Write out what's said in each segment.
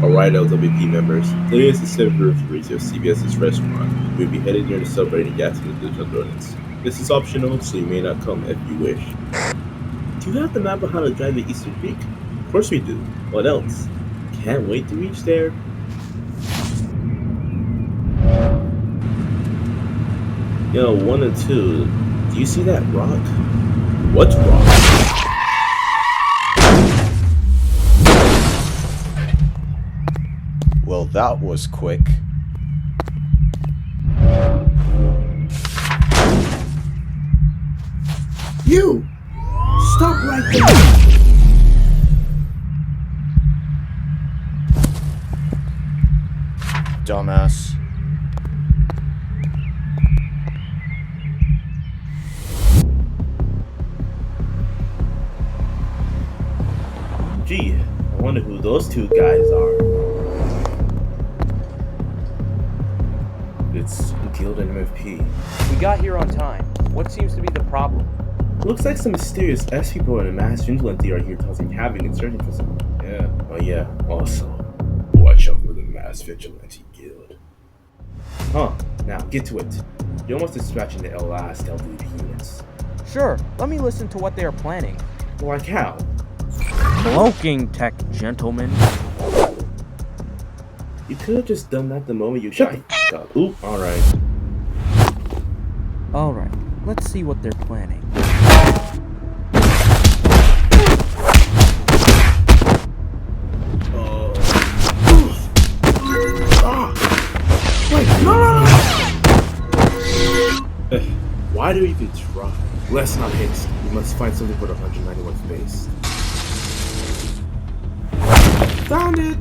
Alright, LWP members, today is the 7th anniversary of CBS's restaurant. We'll be headed near to celebrating gas and the donuts. This is optional, so you may not come if you wish. Do you have the map of how to drive the Eastern Peak? Of course we do. What else? Can't wait to reach there. Yo, 1 and 2, do you see that rock? What rock? Well, that was quick. You! Stop right there! Dumbass. Gee, I wonder who those two guys are. It's Guild MFP. We got here on time. What seems to be the problem? Looks like some mysterious S people and a mass vigilante are here causing havoc and searching for someone. Yeah. Oh yeah, also, watch out for the mass vigilante guild. Huh, now get to it. You're almost dispatching the last LWP units. Sure, let me listen to what they are planning. Like how? Cloaking tech, gentlemen. You could have just done that the moment you shot. Oop, alright. Alright, let's see what they're planning. Wait, no! Why do we even try? Let's not haste. We must find something for the 191st base. Found it!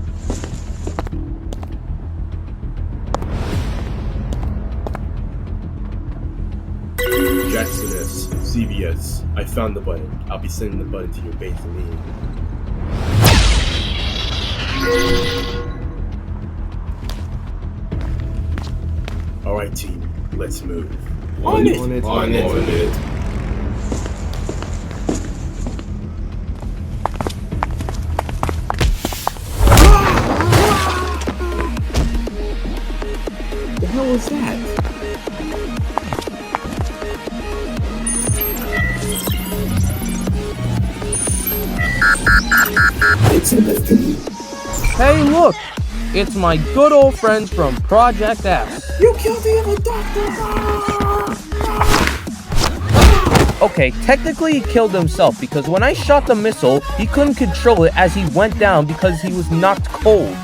Jackson S, CBS. I found the button. I'll be sending the button to your base immediately. Alright team, let's move. On it! What the hell was that? Hey, look! It's my good old friends from Project S. You killed the evil doctor! Okay, technically he killed himself because when I shot the missile, he couldn't control it as he went down because he was knocked cold.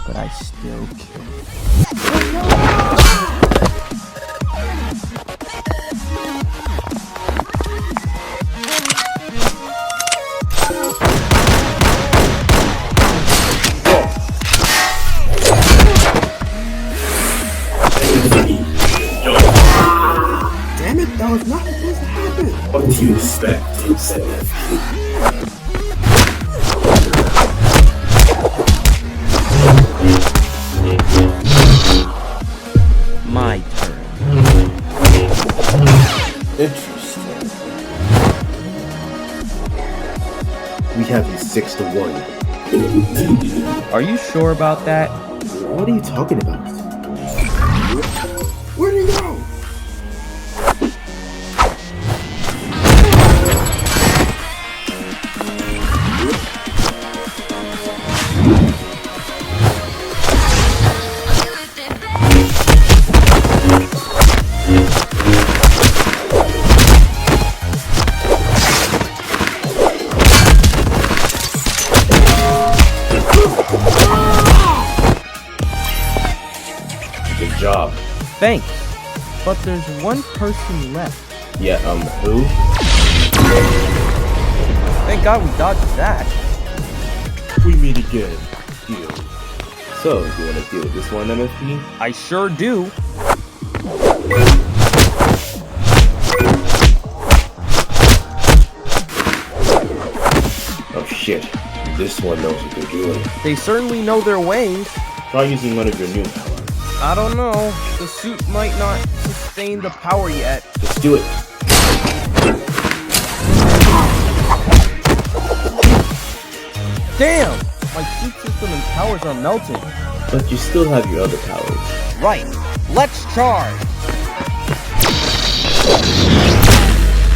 But I still killed him. Damn it, that was not supposed to happen! What do you expect, MFP? My turn. Interesting. We have you 6-1. Are you sure about that? What are you talking about? Where'd he go? Good job. Thanks. But there's one person left. Yeah, who? Thank God we dodged that. We meet again. Deal. So, you wanna deal with this one, MFP? I sure do. Oh shit. This one knows what they're doing. They certainly know their ways. Try using one of your new powers. I don't know. The suit might not sustain the power yet. Just do it. Damn! My suit system and powers are melting. But you still have your other powers. Right. Let's charge!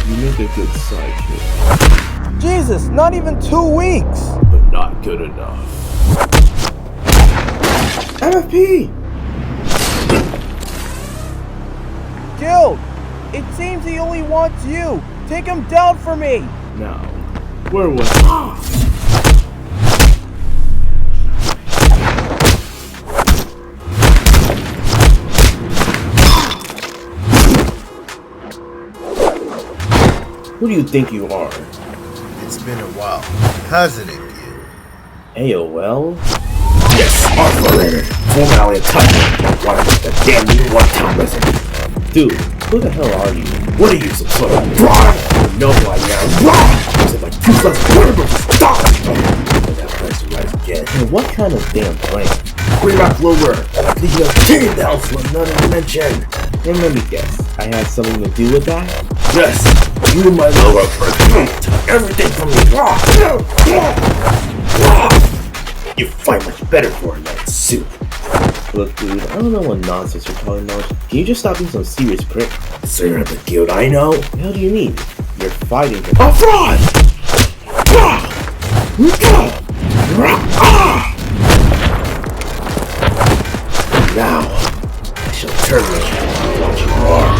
You make a good sidekick. Jesus, not even 2 weeks! But not good enough. MFP! Guild! It seems he only wants you! Take him down for me! Now, where was Who do you think you are? It's been a while, hasn't it, Guild? AOL? Yes, operator. Formerly a typo. Want to make the damn new one-time resident. Dude, who the hell are you? What are you, some sort of fraud? You know who I am. Is it like toothless portable? Stop! That place right again. And what kind of damn plane? Bring back Clover. Leave your team down for another dimension. And let me guess, I had something to do with that? Yes, you and my lower person took everything from me. You fight much better for it like soup. Look, dude, I don't know what nonsense you're talking about. Can you just stop being so serious, prick? So you're at the guild I know? What the hell do you mean? You're fighting for a fraud! Now, I shall terminate what you are.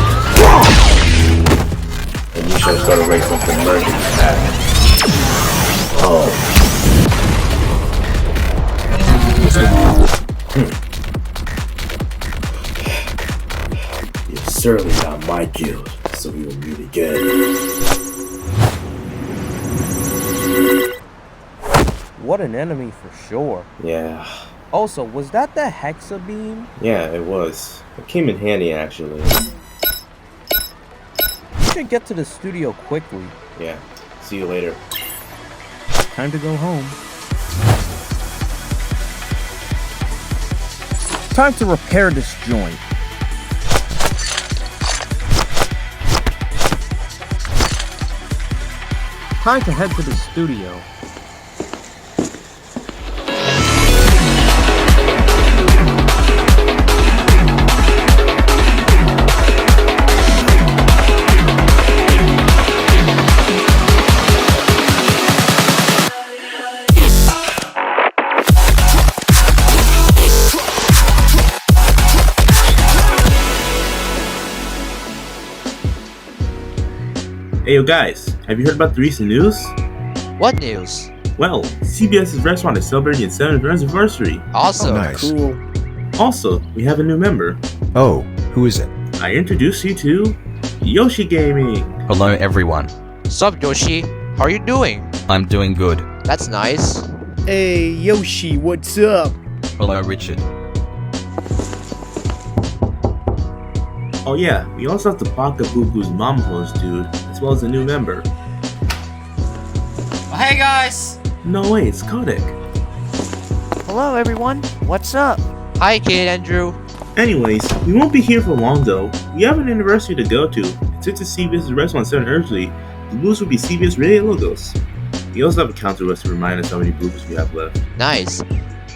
And you shall start a race with the merging path. Oh. You're certainly not my guild, so we will meet again. What an enemy for sure. Yeah. Also, was that the Hexa beam? Yeah, it was. It came in handy, actually. You should get to the studio quickly. Yeah. See you later. Time to go home. Time to repair this joint. Time to head to the studio. Hey yo guys, have you heard about the recent news? What news? Well, CBS's restaurant is celebrating its 7th anniversary. Awesome. Oh, nice. Cool. Also, we have a new member. Oh, who is it? I introduce you to Yoshi Gaming. Hello everyone, Sup, Yoshi? How are you doing? I'm doing good. That's nice. Hey, Yoshi, what's up? Hello Richard. Oh yeah, we also have the Baka Boo Boo's mom host dude, as well as a new member. Well, hey guys! No way, it's Kodak. Hello everyone, what's up? Hi, kid Andrew. Anyways, we won't be here for long though. We have an anniversary to go to, and since it's CBS's restaurant 7 early, the blues will be CBS radio logos. We also have a counter to us to remind us how many bloopers we have left. Nice.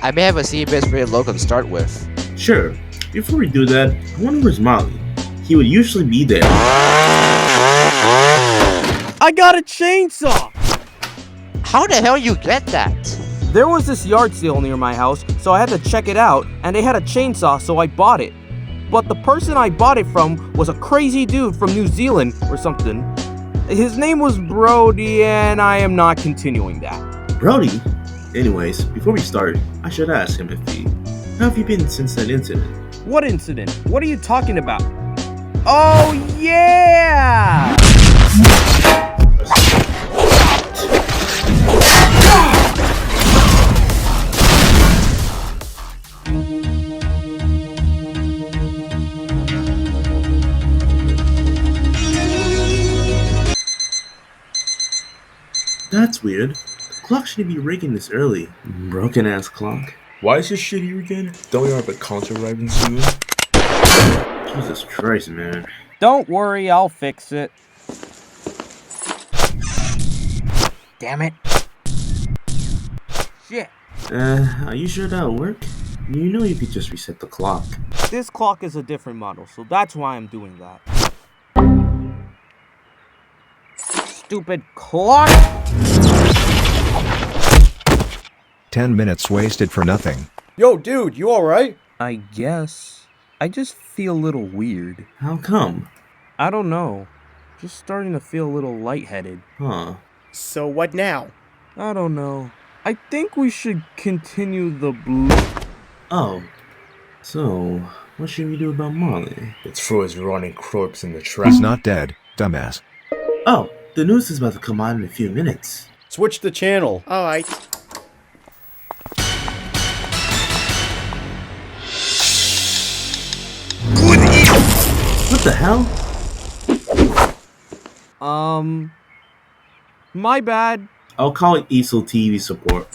I may have a CBS radio logo to start with. Sure, before we do that, I wonder where's Molly. He would usually be there. I got a chainsaw! How the hell you get that? There was this yard sale near my house, so I had to check it out, and they had a chainsaw, so I bought it. But the person I bought it from was a crazy dude from New Zealand or something. His name was Brody, and I am not continuing that. Brody? Anyways, before we start, I should ask him how have you been since that incident? What incident? What are you talking about? Oh, yeah! That's weird. Clock shouldn't be ringing this early. Broken ass clock. Why is this shit here again? Don't we have a concert arriving soon? Jesus Christ, man. Don't worry, I'll fix it. Damn it. Shit. Are you sure that'll work? You know you could just reset the clock. This clock is a different model, so that's why I'm doing that. Stupid clock! 10 minutes wasted for nothing. Yo, dude, you alright? I guess. I just feel a little weird. How come? I don't know. Just starting to feel a little lightheaded. Huh. So what now? I don't know. I think we should continue the Oh. So, what should we do about Molly? Let's throw his rotting corpse in the trash. He's not dead, dumbass. Oh, the news is about to come on in a few minutes. Switch the channel. Alright. What the hell? My bad. I'll call it ESL TV support.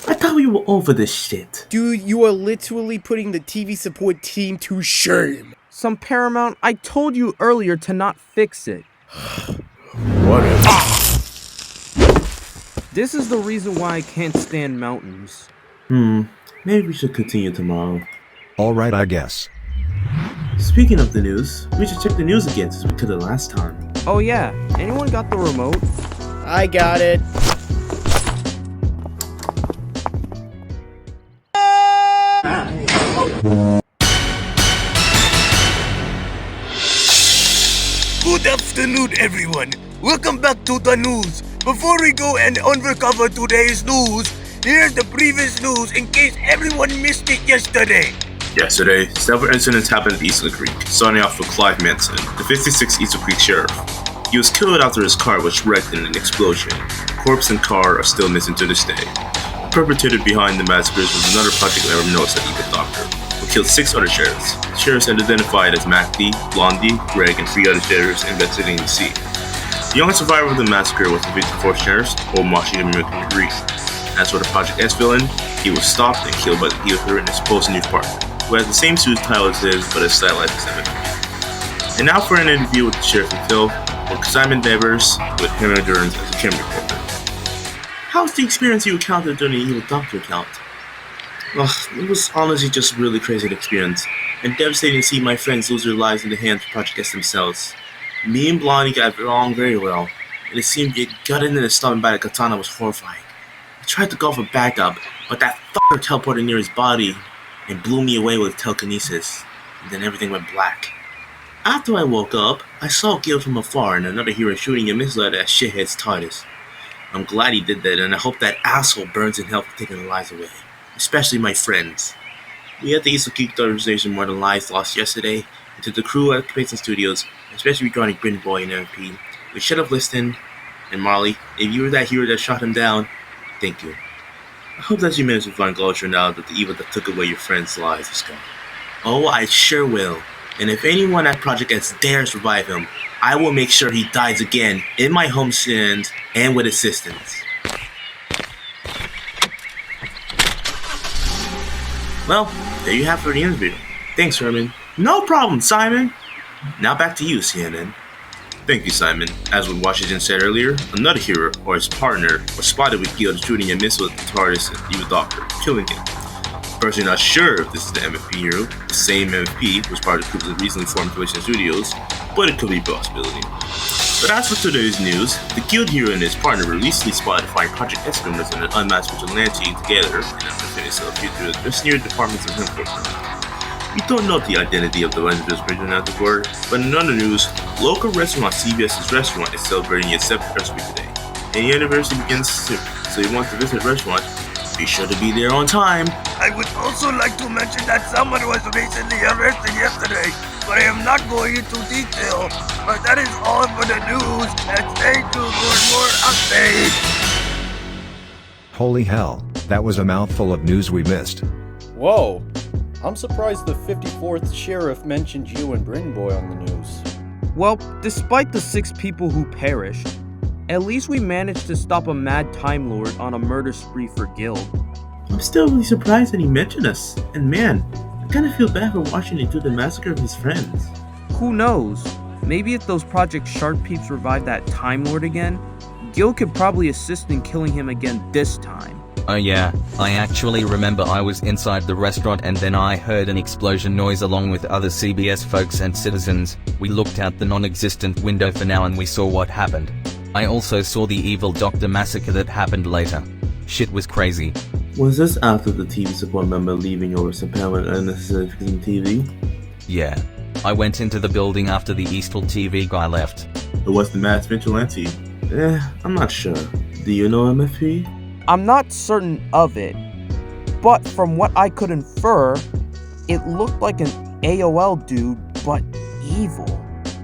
I thought we were over this shit. Dude, you are literally putting the TV support team to shame. Someparamount, I told you earlier to not fix it. Whatever. This is the reason why I can't stand mountains. Maybe we should continue tomorrow. Alright, I guess. Speaking of the news, we should check the news again since we could the last time. Oh yeah, anyone got the remote? I got it. Good afternoon, everyone. Welcome back to the news. Before we go and uncover today's news, here's the previous news in case everyone missed it yesterday. Yesterday, several incidents happened at Eastland Creek, starting off with Clive Manson, the 56th Eastland Creek sheriff. He was killed after his car was wrecked in an explosion. Corpse and car are still missing to this day. The perpetrator behind the massacres was another Project Unbeknownst doctor, who killed 6 other sheriffs. The sheriffs are identified as MacD, Blondie, Greg, and 3 other sheriffs investigating the scene. The only survivor of the massacre was the 54th sheriff, Old Washington American. As for the Project S villain, he was stopped and killed by the Healer and his post-news partner, who has the same suit title as his, but his stylized as MFP. And now for an interview with the sheriff himself, with Simon Devers, with Henry Durns as a camera reporter. How was the experience you encountered during the Evil Doctor account? It was honestly just a really crazy experience, and devastating to see my friends lose their lives in the hands of Project S themselves. Me and Blondie got along very well, and it seemed get gutted in the stomach by the katana was horrifying. I tried to go for backup, but that fucker teleported near his body and blew me away with telekinesis, and then everything went black. After I woke up, I saw Guild from afar and another hero shooting a missile at that shithead's TARDIS. I'm glad he did that, and I hope that asshole burns in hell for taking their lives away, especially my friends. We had the Eastland Creek organization more than lives lost yesterday, and to the crew at Capacelan Studios, especially regarding Bryn Boy and MFP, we should have listened. And Marley, if you were that hero that shot him down, thank you. I hope that you managed to find closure now that the evil that took away your friends' lives is gone. Oh, I sure will. And if anyone at Project S dares revive him, I will make sure he dies again in my homestand and with assistance. Well, there you have it for the interview. Thanks, Herman. No problem, Simon. Now back to you, CNN. Thank you, Simon. As what Washington said earlier, another hero, or his partner, was spotted with Guild shooting a missile at the TARDIS and Evil Doctor, killing him. Personally not sure if this is the MFP hero. The same MFP was part of the group's recently formed Capacelan Studios, but it could be a possibility. But as for today's news, the Guild hero and his partner were recently spotted fighting Project S members and an unmatched vigilante together in a fitness future just near the departments of headquarters. We don't know the identity of the Rangers prisoner at the board, but in other news, local restaurant CBS's restaurant is celebrating its 7th anniversary today. And the anniversary begins soon, so if you want to visit the restaurant, be sure to be there on time. I would also like to mention that someone was recently arrested yesterday, but I am not going into detail. But that is all for the news, and stay tuned for more updates. Holy hell, that was a mouthful of news we missed. Whoa. I'm surprised the 54th sheriff mentioned you and Bryn Boy on the news. Well, despite the 6 people who perished, At least we managed to stop a mad Time Lord on a murder spree for Guild. I'm still really surprised that he mentioned us. And man, I kinda feel bad for watching him do the massacre of his friends. Who knows? Maybe if those Project Sharp peeps revive that Time Lord again, Guild could probably assist in killing him again this time. Oh yeah, I actually remember I was inside the restaurant and then I heard an explosion noise along with other CBS folks and citizens. We looked out the non-existent window for now and we saw what happened. I also saw the evil doctor massacre that happened later. Shit was crazy. Was this after the TV support member leaving over some permanent unnecessary fixing TV? Yeah. I went into the building after the Eastall TV guy left. Or was the mass vigilante? I'm not sure. Do you know MFP? I'm not certain of it, but from what I could infer, it looked like an AOL dude, but evil.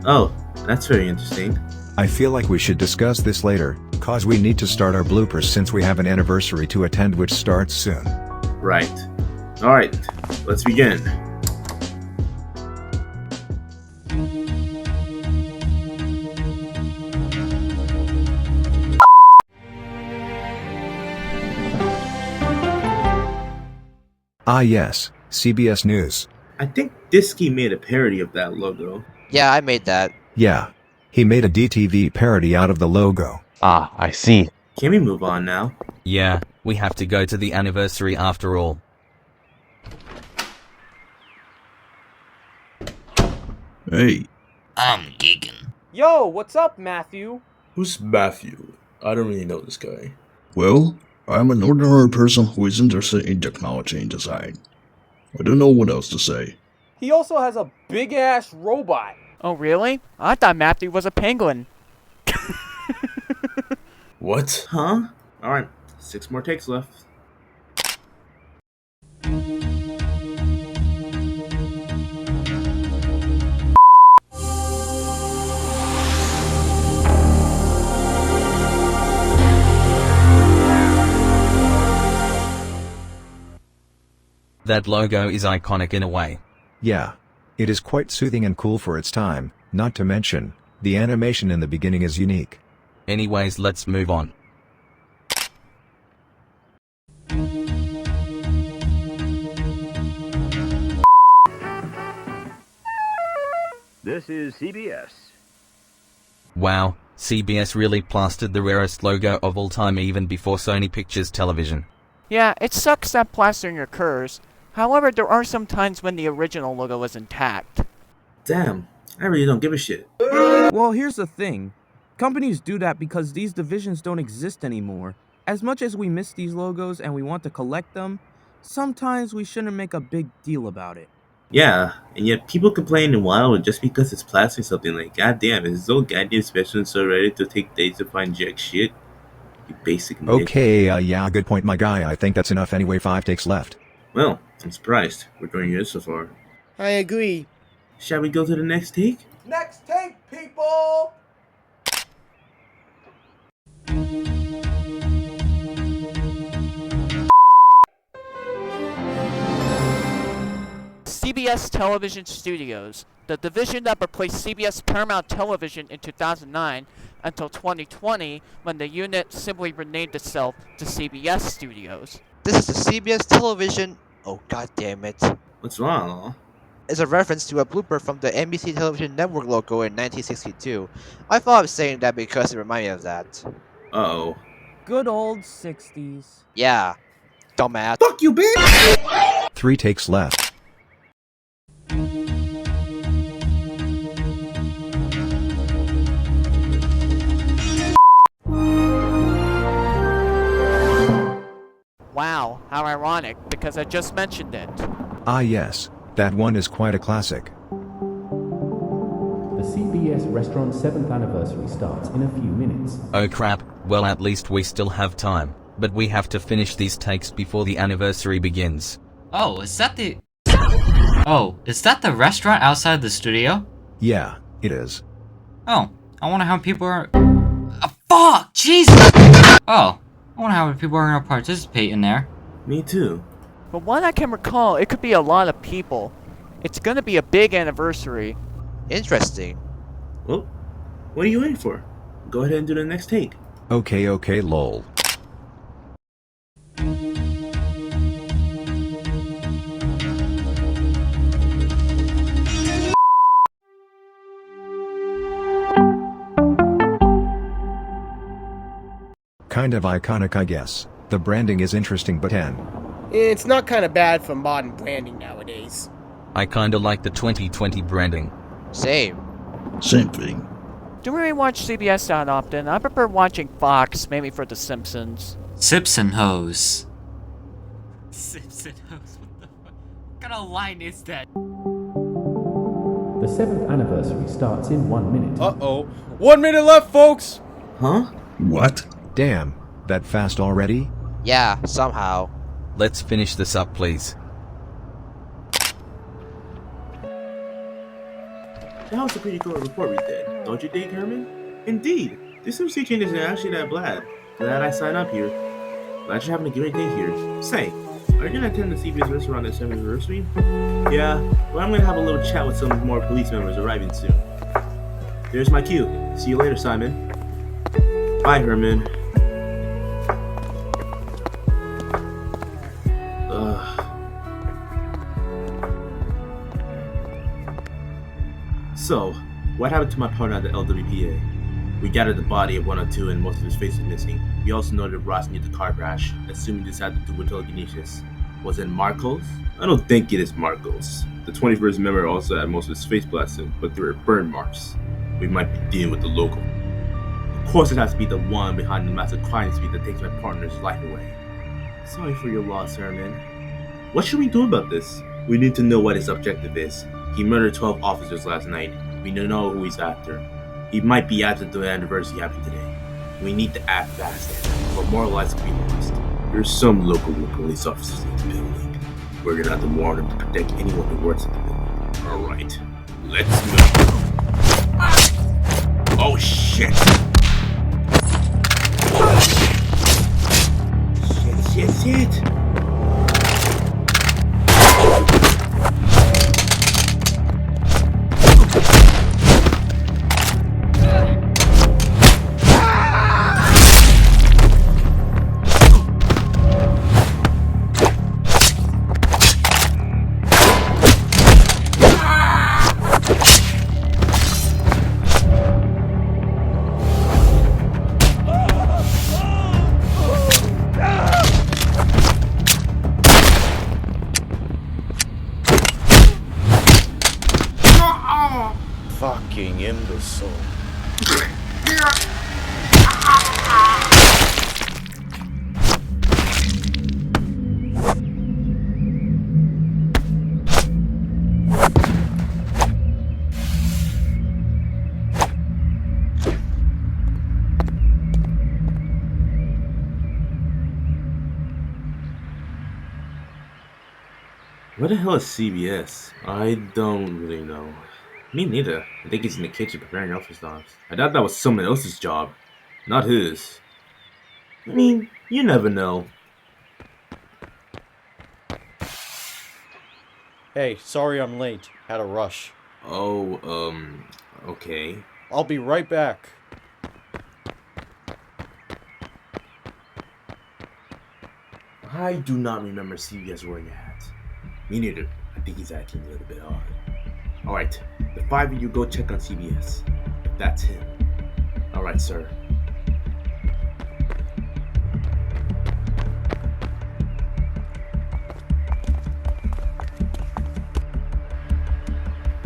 Oh, that's very interesting. I feel like we should discuss this later, cause we need to start our bloopers since we have an anniversary to attend which starts soon. Right. Alright, let's begin. Ah yes, CBS News. I think Disky made a parody of that logo. Yeah, I made that. Yeah. He made a DTV parody out of the logo. Ah, I see. Can we move on now? Yeah, we have to go to the anniversary after all. Hey, I'm geeking. Yo, what's up, Matthew? who's Matthew? I don't really know this guy. Well, I'm an ordinary person who is interested in technology and design. I don't know what else to say. He also has a big-ass robot. Oh, really? I thought Matthew was a penguin. What? Huh? Alright, 6 more takes left. That logo is iconic in a way. Yeah. It is quite soothing and cool for its time, not to mention, the animation in the beginning is unique. Anyways, let's move on. This is CBS. Wow, CBS really plastered the rarest logo of all time even before Sony Pictures Television. Yeah, it sucks that plastering occurs. However, there are some times when the original logo is intact. Damn, I really don't give a shit. Well, here's the thing. Companies do that because these divisions don't exist anymore. As much as we miss these logos and we want to collect them, sometimes we shouldn't make a big deal about it. Yeah, and yet people complain in WoW just because it's plastic something like, goddamn, is this old goddamn specialist so ready to take days to find jack shit? You basic nigga. Okay, yeah, good point, my guy. I think that's enough anyway. 5 takes left. Well, I'm surprised. We're doing good so far. I agree. Shall we go to the next take? Next take, people! CBS Television Studios, the division that replaced CBS Paramount Television in 2009 until 2020 when the unit simply renamed itself to CBS Studios. This is the CBS television. Oh, god damn it. What's wrong? It's a reference to a blooper from the NBC Television Network logo in 1962. I thought of saying that because it reminded me of that. Uh-oh. Good old 60s. Yeah. Dumbass. Fuck you, bitch! 3 takes left. Wow, how ironic, because I just mentioned it. Ah yes, that one is quite a classic. The CBS restaurant's 7th anniversary starts in a few minutes. Oh crap, well at least we still have time. But we have to finish these takes before the anniversary begins. Oh, is that the... Oh, is that the restaurant outside the studio? Yeah, it is. Oh, I wonder how people are... fuck! Jesus! Oh, I wonder how many people are gonna participate in there. Me too. From what I can recall, it could be a lot of people. It's gonna be a big anniversary. Interesting. Well, what are you waiting for? go ahead and do the next take. Okay, lol. Kind of iconic, I guess. The branding is interesting, but It's not kind of bad for modern branding nowadays. I kinda like the 2020 branding. Same. Same thing. Don't really watch CBS that often. I prefer watching Fox, maybe for The Simpsons. Simpson hose. Simpson hose? What the fuck? What kind of line is that? The 7th anniversary starts in 1 minute. Uh-oh. 1 minute left, folks! Huh? What? damn, that fast already? Yeah, somehow. Let's finish this up, please. That was a pretty cool report we did, don't you think, Herman? Indeed, this MC change isn't actually that bad. Glad I signed up here. Glad you're having a great day here. Say, are you gonna attend the CBS restaurant at 7th anniversary? Yeah, well, I'm gonna have a little chat with some more police members arriving soon. There's my cue. See you later, Simon. Bye, Herman. So, what happened to my partner at the LWPA? We gathered the body of 102 and most of his face was missing. We also noted Ross near the car crash, assuming this had to do with telekinesis. Was it Marcos? I don't think it is Marcos. The 21st member also had most of his face blasted, but there were burn marks. We might be dealing with the local. Of course it has to be the one behind the massive crime spree that takes my partner's life away. Sorry for your loss, Herman. What should we do about this? We need to know what his objective is. He murdered 12 officers last night. We don't know who he's after. He might be after the anniversary happened today. We need to act fast, or more lives could be lost. There's some local police officers in the building. We're gonna have to warn them to protect anyone who works at the building. Alright, let's move. Oh shit! Shit! Fucking imbecile. What the hell is CBS? I don't really know. Me neither. I think he's in the kitchen preparing office dogs. I thought that was someone else's job, not his. I mean, you never know. Hey, sorry I'm late. Had a rush. Oh, okay. I'll be right back. I do not remember CBS wearing a hat. Me neither. I think he's acting a little bit odd. Alright, the 5 of you go check on CBS. If that's him. Alright, sir.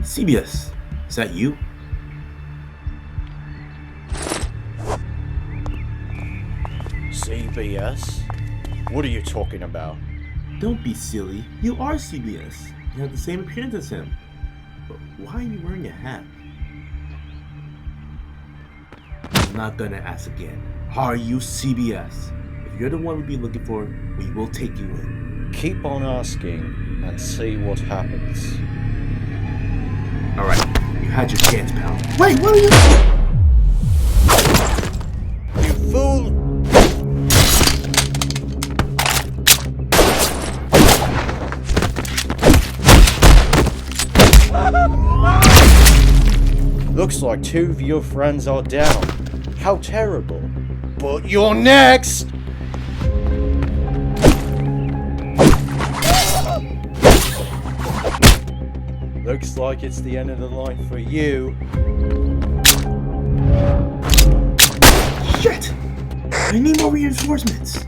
CBS, is that you? CBS? What are you talking about? Don't be silly. You are CBS. You have the same appearance as him. But why are you wearing a hat? I'm not gonna ask again. Are you CBS? If you're the one we've been looking for, we will take you in. Keep on asking and see what happens. Alright, you had your chance, pal. Wait, what are you? You fool! Looks like 2 of your friends are down. How terrible. But you're next! Looks like it's the end of the line for you. Shit! I need more reinforcements.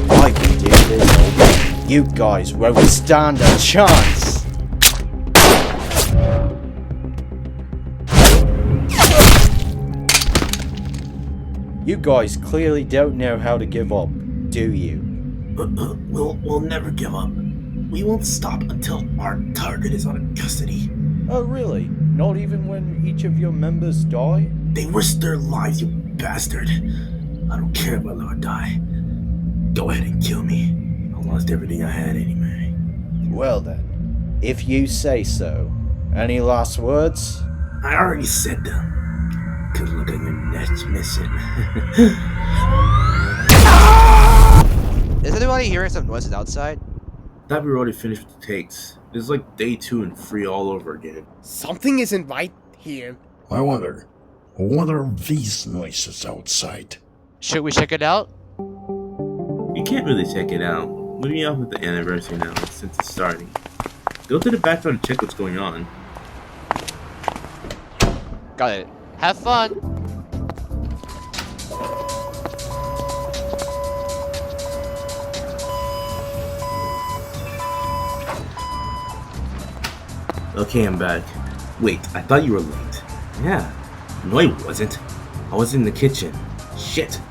I can do this all day. You guys won't stand a chance. You guys clearly don't know how to give up, do you? We'll never give up. We won't stop until our target is on custody. Oh really? Not even when each of your members die? They risked their lives, you bastard. I don't care if I live or die. Go ahead and kill me. I lost everything I had anyway. Well then, if you say so. Any last words? I already said them. Good look at your neck missing. Is anybody hearing some noises outside? Thought we were already finished with the takes. It's like day 2 and 3 all over again. Something isn't right here. I wonder, what are these noises outside? Should we check it out? You can't really check it out. Moving off with the anniversary now, since it's starting. Go to the background and check what's going on. Got it. Have fun! Okay, I'm back. Wait, I thought you were late. Yeah. No, I wasn't. I was in the kitchen. Shit.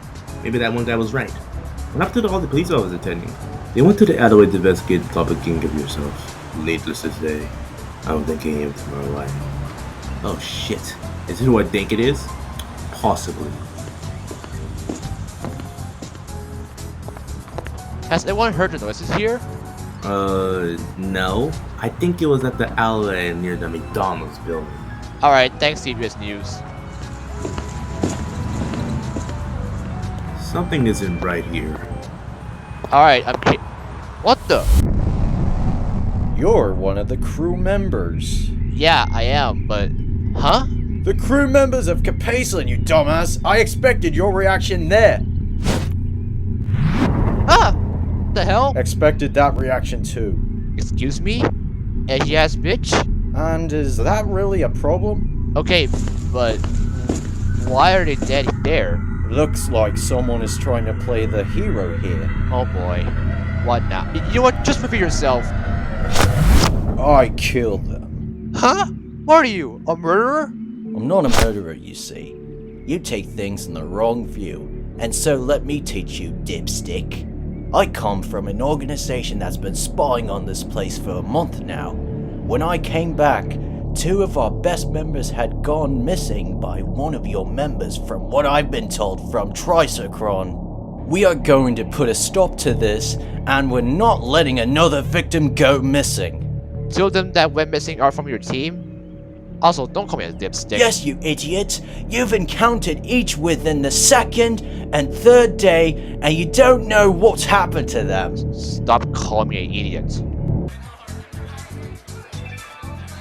Maybe that one guy was right. What happened to all the police I was attending? They went to the Adelaide to investigate the topic king of yourself. Needless to say, I don't think any of them are alive. Oh shit. Is it who I think it is? Possibly. Has anyone heard the noises here? No. I think it was at the alley near the McDonald's building. Alright, thanks CBS News. Something isn't right here. Alright, what the? You're one of the crew members. Yeah, I am, but... Huh? The crew members of Capacelan, you dumbass! I expected your reaction there! Ah! What the hell? Expected that reaction too. Excuse me? Edgy ass bitch? And is that really a problem? Okay, but... Why are they dead there? Looks like someone is trying to play the hero here. Oh boy. What now? You know what? Just repeat yourself. I killed them. Huh? What are you? A murderer? I'm not a murderer, you see. You take things in the wrong view. And so let me teach you, dipstick. I come from an organization that's been spying on this place for a month now. When I came back, 2 of our best members had gone missing by one of your members, from what I've been told from Trisocron. We are going to put a stop to this, and we're not letting another victim go missing. 2 of them that went missing are from your team? Also, don't call me a dipstick. Yes, you idiot! You've encountered each within the 2nd and 3rd day, and you don't know what's happened to them. Stop calling me an idiot.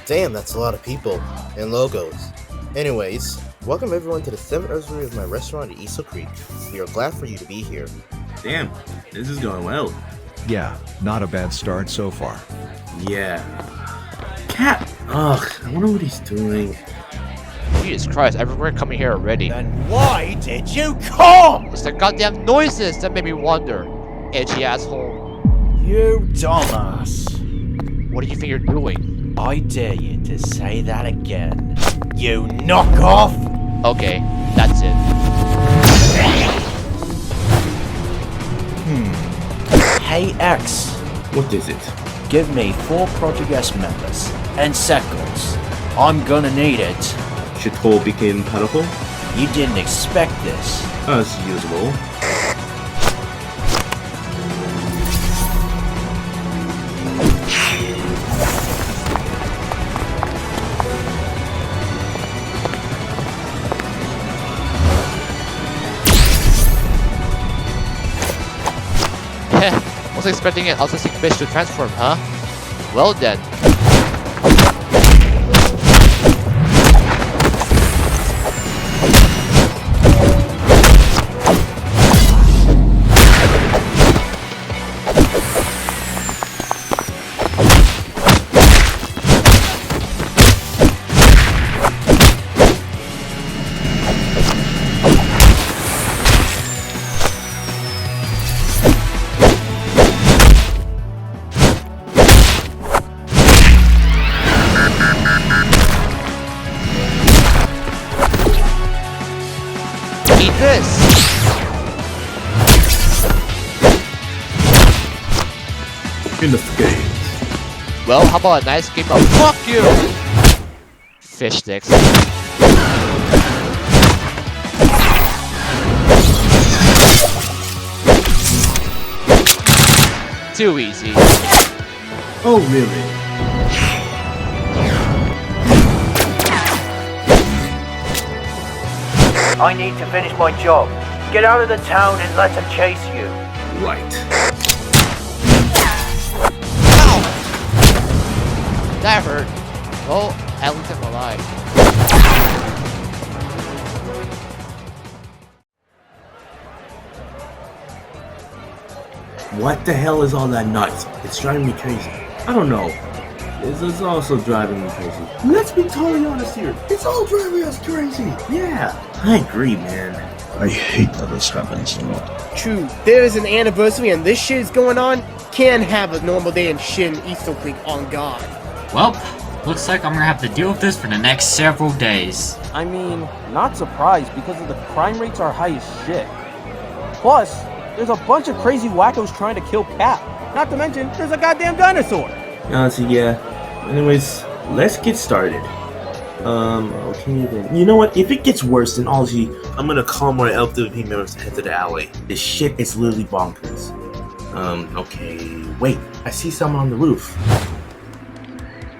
Damn, that's a lot of people. And logos. Anyways, welcome everyone to the 7th anniversary of my restaurant at Easel Creek. We are glad for you to be here. Damn, this is going well. Yeah, not a bad start so far. Yeah. Cat! Ugh, I wonder what he's doing. Jesus Christ, everyone coming here already. Then why did you come? It's the goddamn noises that made me wonder. Edgy asshole. You dumbass. What do you think you're doing? I dare you to say that again. You knockoff! Okay, that's it. Hey X. What is it? Give me 4 Project S members and seconds. I'm gonna need it. Shithole became powerful? You didn't expect this. As usual. Wasn't expecting an autistic bitch to transform, huh? Well then. in the game. Well, how about a nice game of fuck you? Fish sticks. Too easy. Oh, really? I need to finish my job. Get out of the town and let them chase you. Right. Ow! That hurt. Well, at least I'm alive. What the hell is all that noise? It's driving me crazy. I don't know. This is also driving me crazy. Let's be totally honest here. It's all driving us crazy. Yeah, I agree, man. I hate that this happens a lot. True, there is an anniversary and this shit is going on. Can't have a normal day and shit in Easter Creek on God. Well, looks like I'm gonna have to deal with this for the next several days. I mean, not surprised because of the crime rates are high as shit. Plus, there's a bunch of crazy wackos trying to kill Cap. Not to mention, there's a goddamn dinosaur. Honestly, yeah. Anyways, let's get started. Okay then. You know what? If it gets worse, then honestly, I'm gonna call more LWP members to head to the alley. This shit is literally bonkers. Okay. Wait, I see someone on the roof.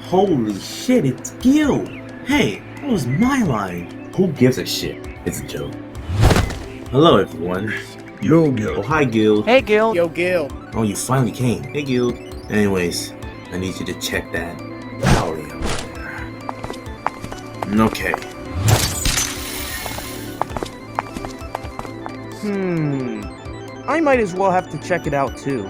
Holy shit, it's Guild! Hey, that was my line. Who gives a shit? It's a joke. Hello, everyone. Yo, Guild. Oh, hi, Guild. Hey, Guild. Yo, Gil. Oh, you finally came. Hey, Guild. Anyways, I need you to check that alley out there. Okay. I might as well have to check it out too.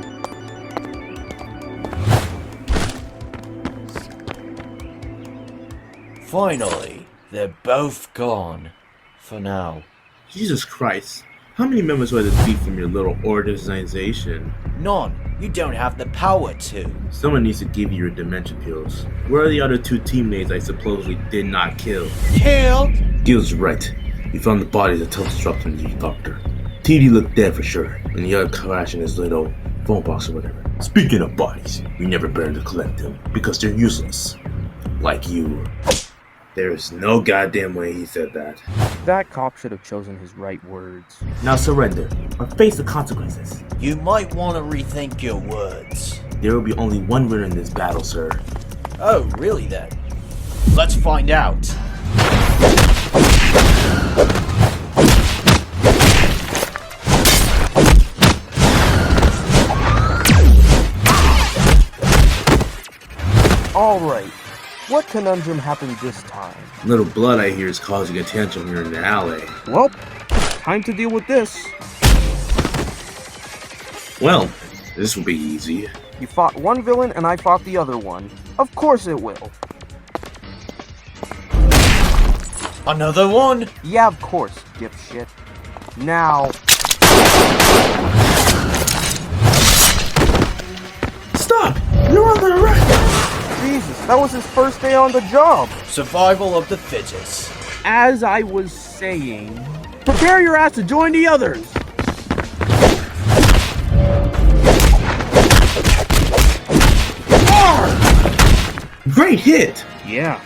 Finally, they're both gone. For now. Jesus Christ. How many members would this be from your little organization? None. You don't have the power to. Someone needs to give you your dementia pills. Where are the other two teammates I supposedly did not kill? Kill? Gil's right. We found the bodies of total dropped from the doctor. TD looked dead for sure, and the other crashed in his little phone box or whatever. Speaking of bodies, we never burned to collect them because they're useless. Like you. There's no goddamn way he said that. That cop should have chosen his right words. Now surrender, or face the consequences. You might want to rethink your words. There will be only one winner in this battle, sir. Oh, really then? Let's find out. Alright, what conundrum happened this time? Little blood I hear is causing attention here in the alley. Well, time to deal with this. Well, this will be easy. You fought one villain and I fought the other one. Of course it will. Another one? Yeah, of course, dipshit. Now... Stop! You're under arrest! Jesus, that was his first day on the job. Survival of the fittest. As I was saying, prepare your ass to join the others. Great hit! Yeah,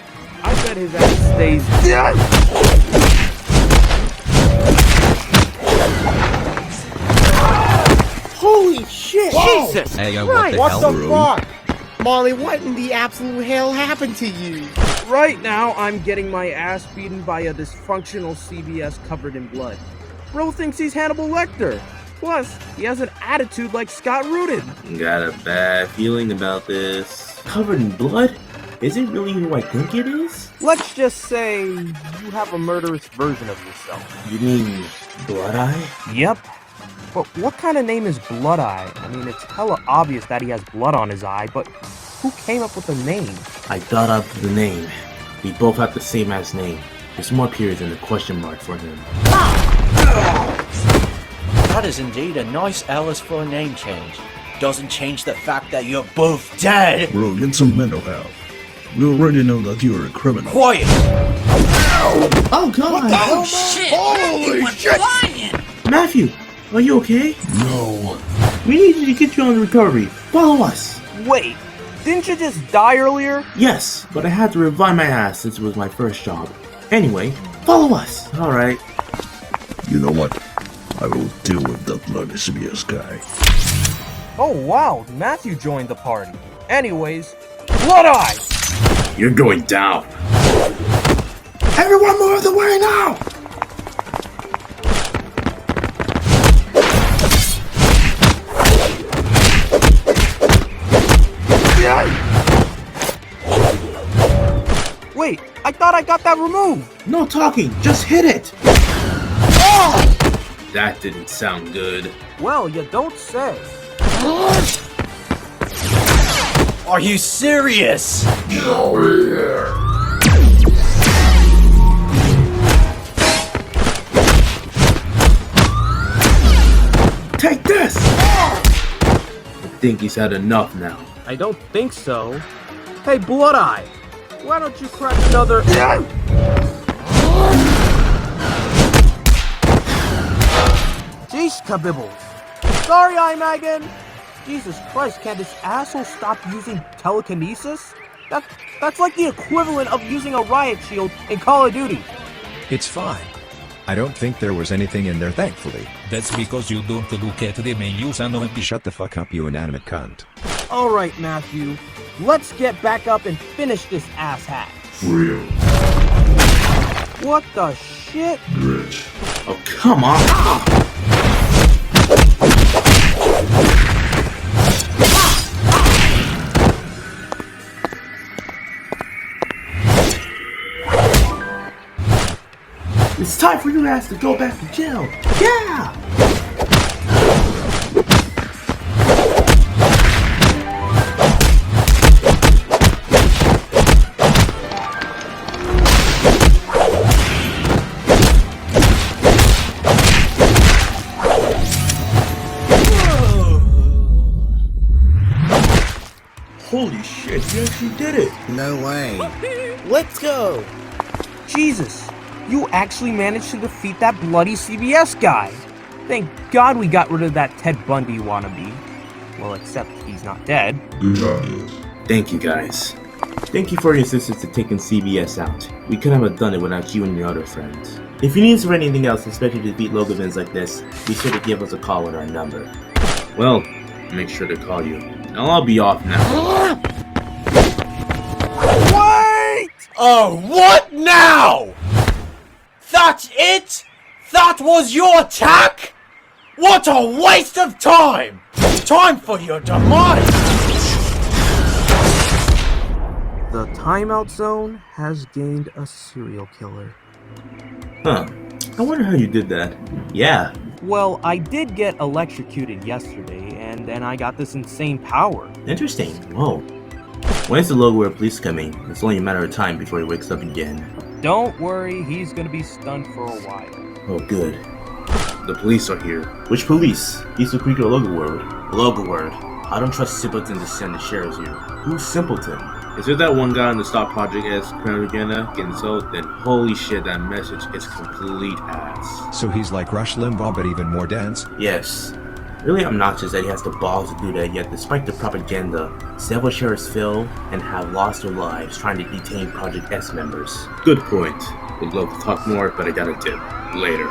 I bet his ass stays dead. Holy shit! Whoa. Jesus! Hey, yo, Christ, what the hell, fuck? Molly, what in the absolute hell happened to you? Right now, I'm getting my ass beaten by a dysfunctional CBS covered in blood. Bro thinks he's Hannibal Lecter. Plus, he has an attitude like Scott Rudin. Got a bad feeling about this. Covered in blood? Is it really who I think it is? Let's just say you have a murderous version of yourself. You mean Blood Eye? Yep. But what kind of name is Blood Eye? I mean, it's hella obvious that he has blood on his eye, but who came up with the name? I thought up the name. We both have the same ass name. There's more periods than a question mark for him. That is indeed a nice Alice for a name change. Doesn't change the fact that you're both dead! Bro, get some mental health. We already know that you're a criminal. Quiet! Oh god! Oh shit! Holy shit! Matthew, are you okay? No. We need to get you on the recovery. Follow us. Wait, didn't you just die earlier? Yes, but I had to revive my ass since it was my first job. Anyway, follow us! Alright. You know what? I will deal with that bloody CBS guy. Oh wow, Matthew joined the party. Anyways, Blood Eye! You're going down. Everyone move the way now! Wait, I thought I got that removed! No talking, just hit it! Oh! That didn't sound good. Well, you don't say. Are you serious? Get over here! Take this! I think he's had enough now. I don't think so. Hey, Blood Eye, why don't you crack another... Jeez, kabibbles. Sorry, Eyemagon. Jesus Christ, can't this asshole stop using telekinesis? That's like the equivalent of using a riot shield in Call of Duty. It's fine. I don't think there was anything in there, thankfully. That's because you don't look at the menus and Shut the fuck up, you inanimate cunt. Alright, Matthew. Let's get back up and finish this asshat. Real. What the shit? Rich. Oh, come on! Ah! It's time for your ass to go back to jail! Yeah! Holy shit, you actually did it! No way. Let's go! Jesus, you actually managed to defeat that bloody CBS guy. Thank God we got rid of that Ted Bundy wannabe. Well, except he's not dead. Thank you guys. Thank you for your assistance in taking CBS out. We couldn't have done it without you and your other friends. If you need us for anything else, especially to defeat logo events like this, be sure to give us a call with our number. Well, make sure to call you. Now I'll be off now. Wait! Oh, what now? That's it? That was your attack? What a waste of time! Time for your demise! The timeout zone has gained a serial killer. Huh. I wonder how you did that. Yeah. Well, I did get electrocuted yesterday, and then I got this insane power. Interesting. Whoa. When is the logo police coming? It's only a matter of time before he wakes up again. Don't worry, he's gonna be stunned for a while. Oh, good. The police are here. Which police? East Creek or Logo Word? Logo Word. I don't trust Simpleton to send the sheriffs here. Who's Simpleton? Is there that one guy on the Stop Project as propaganda getting sold? Then holy shit, that message is complete ass. So he's like Rush Limbaugh, but even more dense? Yes. Really obnoxious that he has the balls to do that, yet despite the propaganda, several sheriffs fail and have lost their lives trying to detain Project S members. Good point. Would love to talk more, but I gotta dip. Later.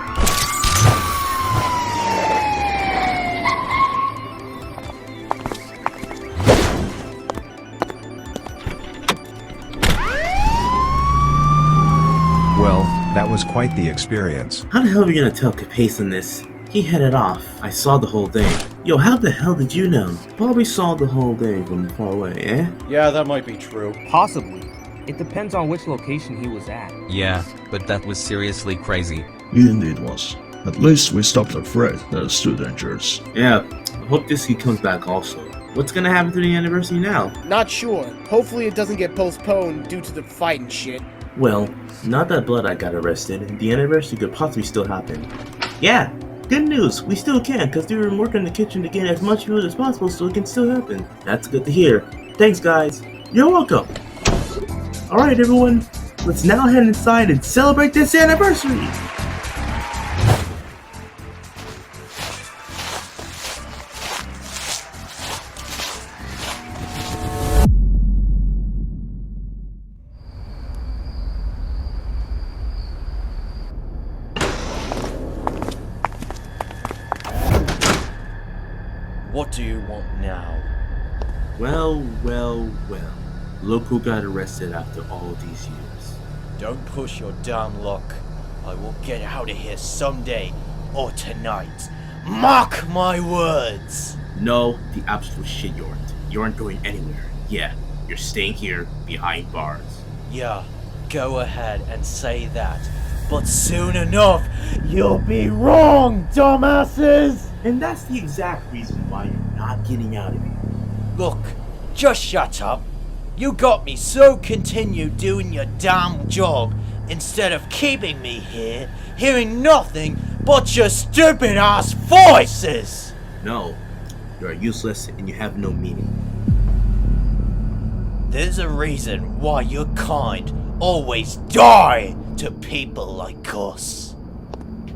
Well, that was quite the experience. How the hell are we gonna tell Capacelan this? He headed off. I saw the whole thing. Yo, how the hell did you know? Probably saw the whole thing from far away, eh? Yeah, that might be true. Possibly. It depends on which location he was at. Yeah, but that was seriously crazy. It indeed was. At least we stopped the threat that is too dangerous. Yeah, I hope this kid comes back also. What's gonna happen to the anniversary now? Not sure. Hopefully it doesn't get postponed due to the fight and shit. Well, not that Blood Eye got arrested, the anniversary could possibly still happen. Yeah, good news, we still can, because they were working in the kitchen to get as much food as possible so it can still happen. That's good to hear. Thanks guys. You're welcome. Alright everyone, let's now head inside and celebrate this anniversary! now. Well. Look who got arrested after all these years. Don't push your damn luck. I will get out of here someday, or tonight. Mark my words! No, the absolute shit you aren't. You aren't going anywhere. Yeah, you're staying here behind bars. Yeah, go ahead and say that. But soon enough, you'll be wrong, dumbasses! And that's the exact reason why you're not getting out of here. Look, just shut up. You got me, so continue doing your damn job instead of keeping me here, hearing nothing but your stupid ass voices! No, you are useless and you have no meaning. There's a reason why your kind always die to people like us.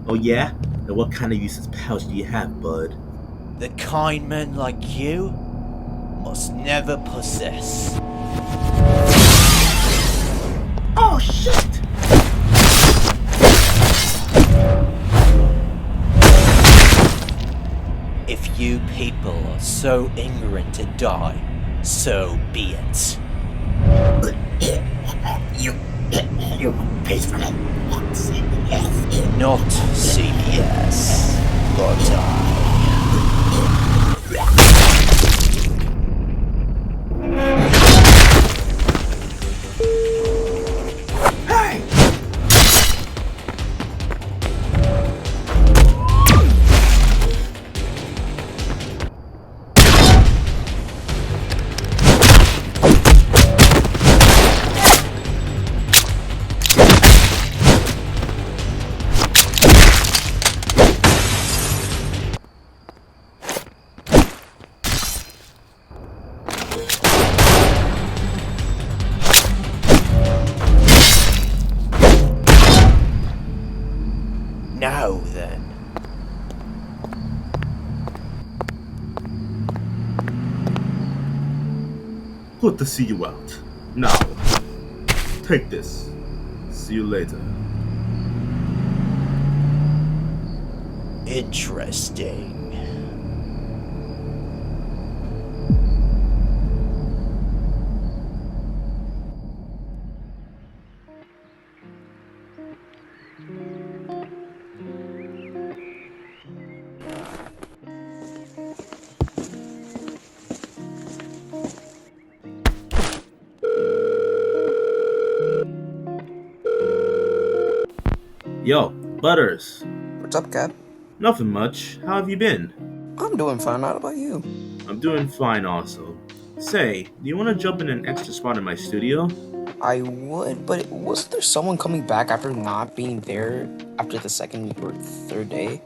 Oh yeah? Then what kind of useless powers do you have, bud? The kind men like you must never possess. Oh shit! If you people are so ignorant to die, so be it. You paid for that. Not CBS, but I. Now then. Good to see you out. Now, take this. See you later. Interesting. Yo, Butters. What's up, Cap? Nothing much. How have you been? I'm doing fine. How about you? I'm doing fine also. Say, do you want to jump in an extra spot in my studio? I would, but wasn't there someone coming back after not being there after the second or third day?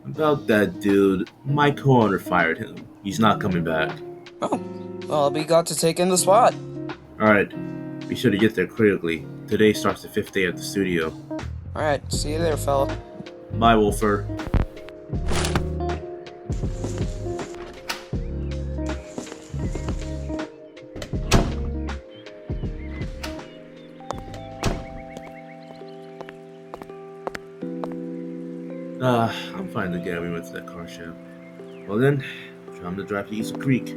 About that dude, my co-owner fired him. He's not coming back. Oh, well, I'll be glad to take in the spot. Alright, be sure to get there quickly. Today starts the 5th day at the studio. Alright, see you there, fella. Bye, Wolfer. I'm fine again. We went to that car show. Well then, time to drive to East Creek.